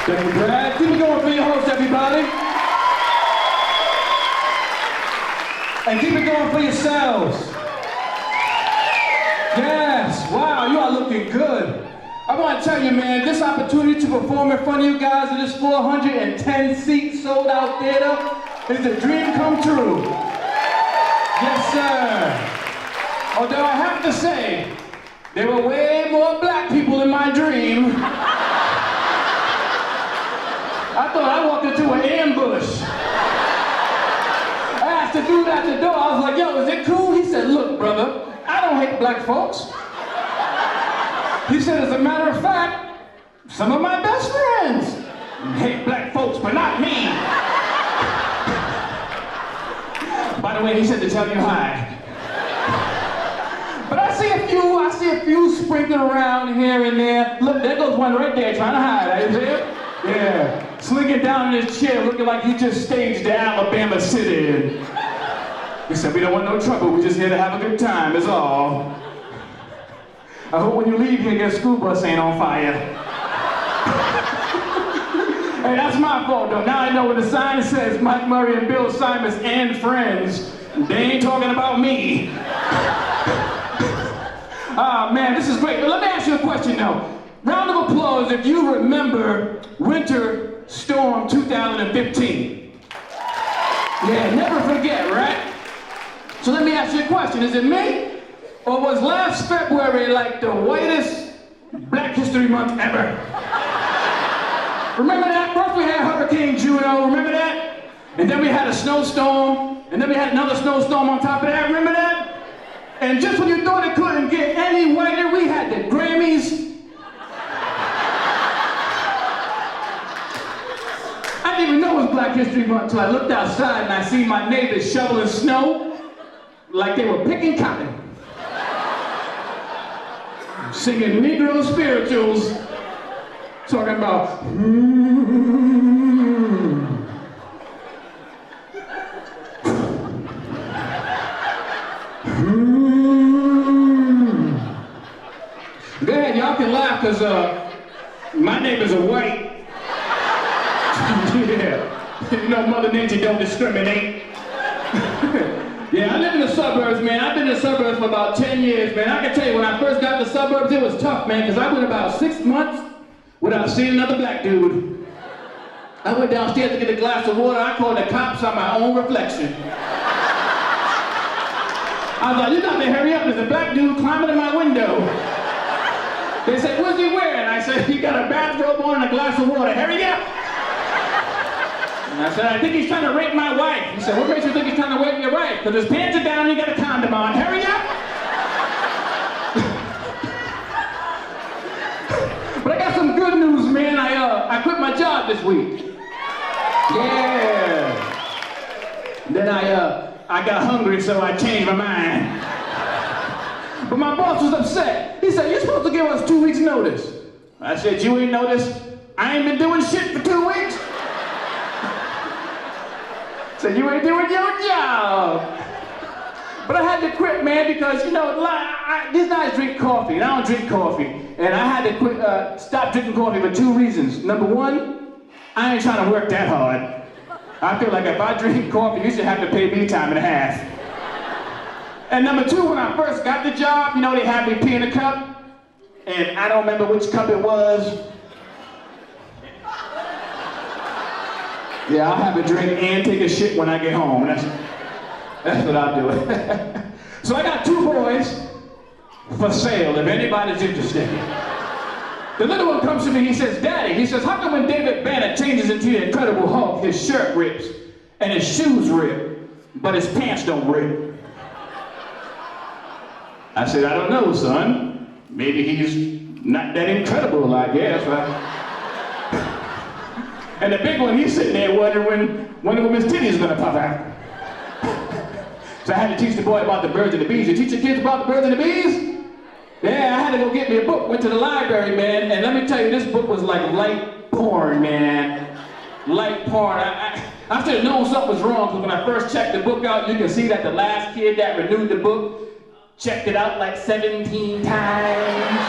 Thank you, Brad. Keep it going for your host, everybody. And keep it going for yourselves. Yes, wow, you are looking good. I want to tell you, man, this opportunity to perform in front of you guys in this 410-seat sold-out theater is a dream come true. Yes, sir. Although I have to say, there were way more black people in my dream. I thought I walked into an ambush. I asked the dude at the door, I was like, yo, is it cool? He said, look, brother, I don't hate black folks. He said, as a matter of fact, some of my best friends hate black folks, but not me. By the way, he said to tell you hi. But I see a few sprinkling around here and there. Look, there goes one right there trying to hide. You see it? Yeah. Slinking down in his chair looking like he just staged the Alabama sit-in. He said, we don't want no trouble, we're just here to have a good time, is all. I hope when you leave here, your school bus ain't on fire. Hey, that's my fault, though. Now I know when the sign says Mike Murray and Bill Simons and friends, they ain't talking about me. Ah, man, this is great. But let me ask you a question, though. Round of applause if you remember Winter Storm 2015. Yeah, never forget, right? So let me ask you a question. Is it me? Or was last February like the whitest Black History Month ever? Remember that? First we had Hurricane Juno, remember that? And then we had a snowstorm, and then we had another snowstorm on top of that, remember that? And just when you thought it couldn't get any whiter, we had the Grammys. I didn't even know it was Black History Month until I looked outside and I seen my neighbors shoveling snow like they were picking cotton. Singing Negro spirituals, talking about Go ahead, y'all can laugh, because my neighbors are white. Yeah, you know Mother Nature don't discriminate. Yeah, I live in the suburbs, man. I've been in the suburbs for about 10 years, man. I can tell you, when I first got to the suburbs, it was tough, man, because I went about 6 months without seeing another black dude. I went downstairs to get a glass of water. I called the cops on my own reflection. I was like, you got to hurry up. There's a black dude climbing in my window. They said, what's he wearing? I said, he got a bathrobe on and a glass of water. Hurry up. And I said, I think he's trying to rape my wife. He said, what makes you think he's trying to rape your wife? Because his pants are down and he got a condom on. Hurry up! But I got some good news, man. I quit my job this week. Yeah. Then I got hungry, so I changed my mind. But my boss was upset. He said, you're supposed to give us 2 weeks' notice. I said, you ain't noticed? I ain't been doing shit for 2 weeks. So you ain't doing your job. But I had to quit, man, because, you know, these guys drink coffee, and I don't drink coffee. And I had to quit, stop drinking coffee for 2 reasons. Number one, I ain't trying to work that hard. I feel like if I drink coffee, you should have to pay me time and a half. And number two, when I first got the job, you know, they had me pee in a cup, and I don't remember which cup it was. Yeah, I'll have a drink and take a shit when I get home. That's what I'll do. So I got 2 boys for sale, if anybody's interested. The little one comes to me, he says, Daddy, he says, how come when David Banner changes into the Incredible Hulk, his shirt rips and his shoes rip, but his pants don't rip? I said, I don't know, son. Maybe he's not that incredible, I guess, right? And the big one, he's sitting there wondering when his titties are gonna pop out. So I had to teach the boy about the birds and the bees. You teach your kids about the birds and the bees? Yeah, I had to go get me a book. Went to the library, man, and let me tell you, this book was like light porn, man. Light porn. I should have known something was wrong, because when I first checked the book out, you can see that the last kid that renewed the book checked it out like 17 times.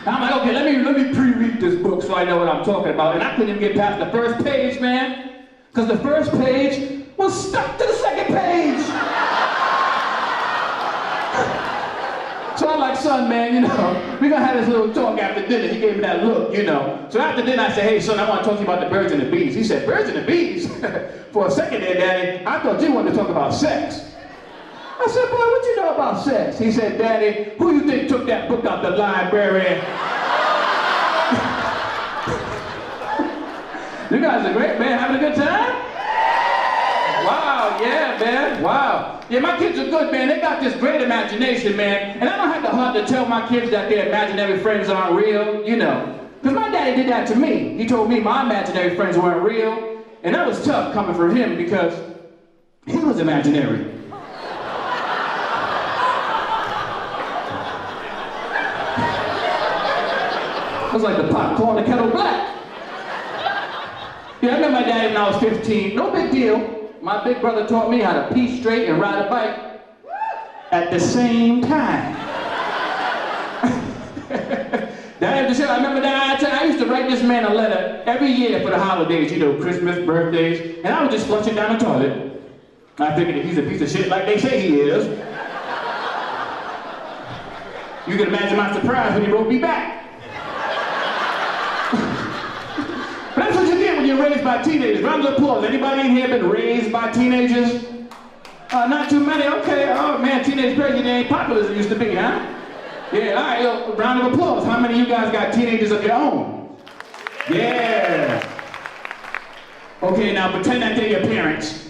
I'm like, okay, let me pre-read this book so I know what I'm talking about. And I couldn't even get past the first page, man. Because the first page was stuck to the second page. So I'm like, son, man, you know, we're gonna have this little talk after dinner. He gave me that look, you know. So after dinner, I said, hey, son, I want to talk to you about the birds and the bees. He said, birds and the bees? For a second there, Daddy, I thought you wanted to talk about sex. I said, boy, what you know about sex? He said, Daddy, who you think took that book out the library? You guys are great, man. Having a good time? Wow, yeah, man. Wow. Yeah, my kids are good, man. They got this great imagination, man. And I don't have the heart to tell my kids that their imaginary friends aren't real, you know. Because my daddy did that to me. He told me my imaginary friends weren't real. And that was tough coming from him because he was imaginary. It was like the pot calling the kettle black. Yeah, I remember my daddy when I was 15. No big deal. My big brother taught me how to pee straight and ride a bike at the same time. I remember that I used to write this man a letter every year for the holidays, you know, Christmas, birthdays, and I would just flush it down the toilet. I figured if he's a piece of shit like they say he is. You can imagine my surprise when he wrote me back. That's what you get when you're raised by teenagers. Round of applause. Anybody in here been raised by teenagers? Not too many. Okay. Oh man, teenage crazy ain't popular as it used to be, huh? Yeah. All right. Yo, round of applause. How many of you guys got teenagers of your own? Yeah. Okay. Now pretend that they're your parents.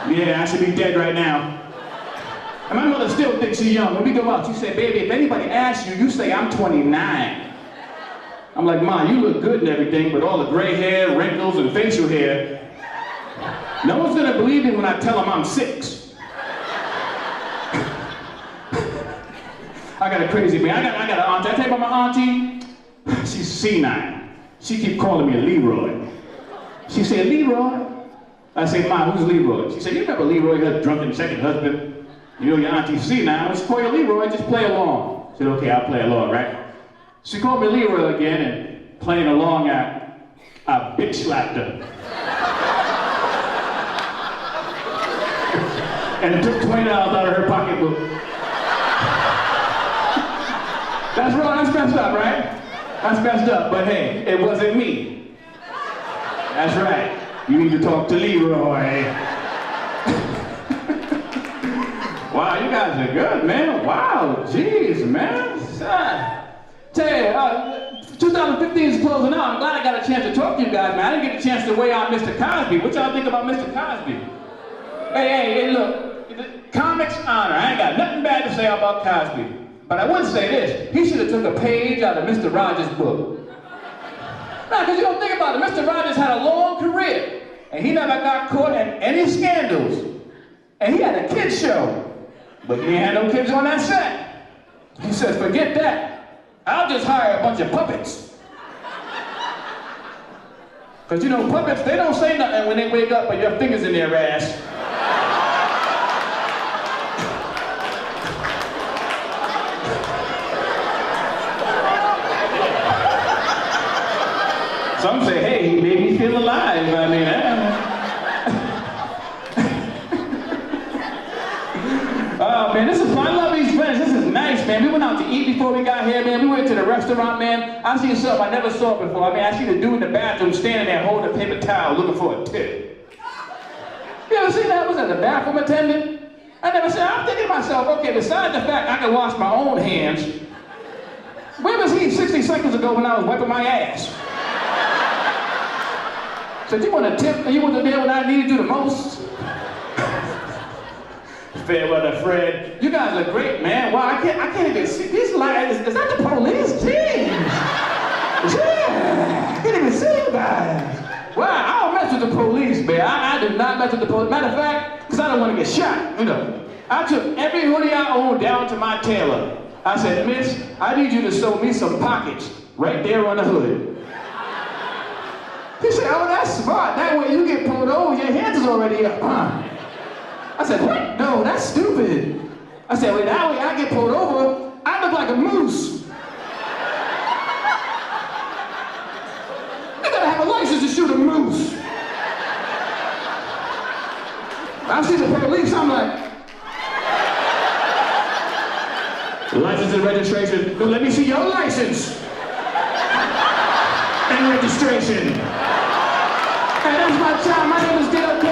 Yeah, I should be dead right now. And my mother still thinks she's young. When we go out, she said, "Baby, if anybody asks you, you say I'm 29." I'm like, Ma, you look good and everything, but all the gray hair, wrinkles, and facial hair, no one's gonna believe me when I tell them I'm 6. I got a crazy man. I got an auntie. I tell you about my auntie? She's senile. She keep calling me Leroy. She said, Leroy? I say, Ma, who's Leroy? She said, you remember Leroy, her drunken second husband? You know your auntie's senile. Let's call you Leroy, just play along. I said, okay, I'll play along, right? She called me Leroy again, and playing along, I bitch slapped her. And took $20 out of her pocketbook. That's wrong, that's messed up, right? That's messed up, but hey, it wasn't me. That's right, you need to talk to Leroy. Wow, you guys are good, man. Wow, jeez, man. Son. Tell you, 2015 is closing out. I'm glad I got a chance to talk to you guys, man. I didn't get a chance to weigh out Mr. Cosby. What y'all think about Mr. Cosby? Hey, look, comics honor. I ain't got nothing bad to say about Cosby. But I would say this, he should have took a page out of Mr. Rogers' book. Now, because you don't think about it, Mr. Rogers had a long career, and he never got caught in any scandals. And he had a kid's show, but he ain't had no kids on that set. He says, forget that. I'll just hire a bunch of puppets. Because you know, puppets, they don't say nothing when they wake up with your fingers in their ass. Some say, hey, he made me feel alive. I mean, oh man, this is fun. I love these friends. This is nice, man. We went out to eat before we got here, man. We went to the restaurant, man. I seen something I never saw before. I mean, I seen a dude in the bathroom standing there holding a paper towel looking for a tip. You ever seen that? Was that the bathroom attendant? I never seen. I'm thinking to myself, okay, besides the fact I can wash my own hands, where was he 60 seconds ago when I was wiping my ass? Said, you want a tip and you wasn't there when I needed you the most? Fair weather, Fred. You guys are great, man. Wow, I can't even see these lights. Is that the police? Jeez. Yeah. I can't even see you guys. Wow, I don't mess with the police, man. I do not mess with the police. Matter of fact, because I don't want to get shot, you know. I took every hoodie I own down to my tailor. I said, miss, I need you to sew me some pockets right there on the hood. He said, oh, that's smart. That way you get pulled over, your hands is already up, huh? I said, what? No, that's stupid. I said, well, that way I get pulled over, I look like a moose. I see the police, I'm like, license and registration. No, let me see your license and registration. And that's my child. My name is Dale.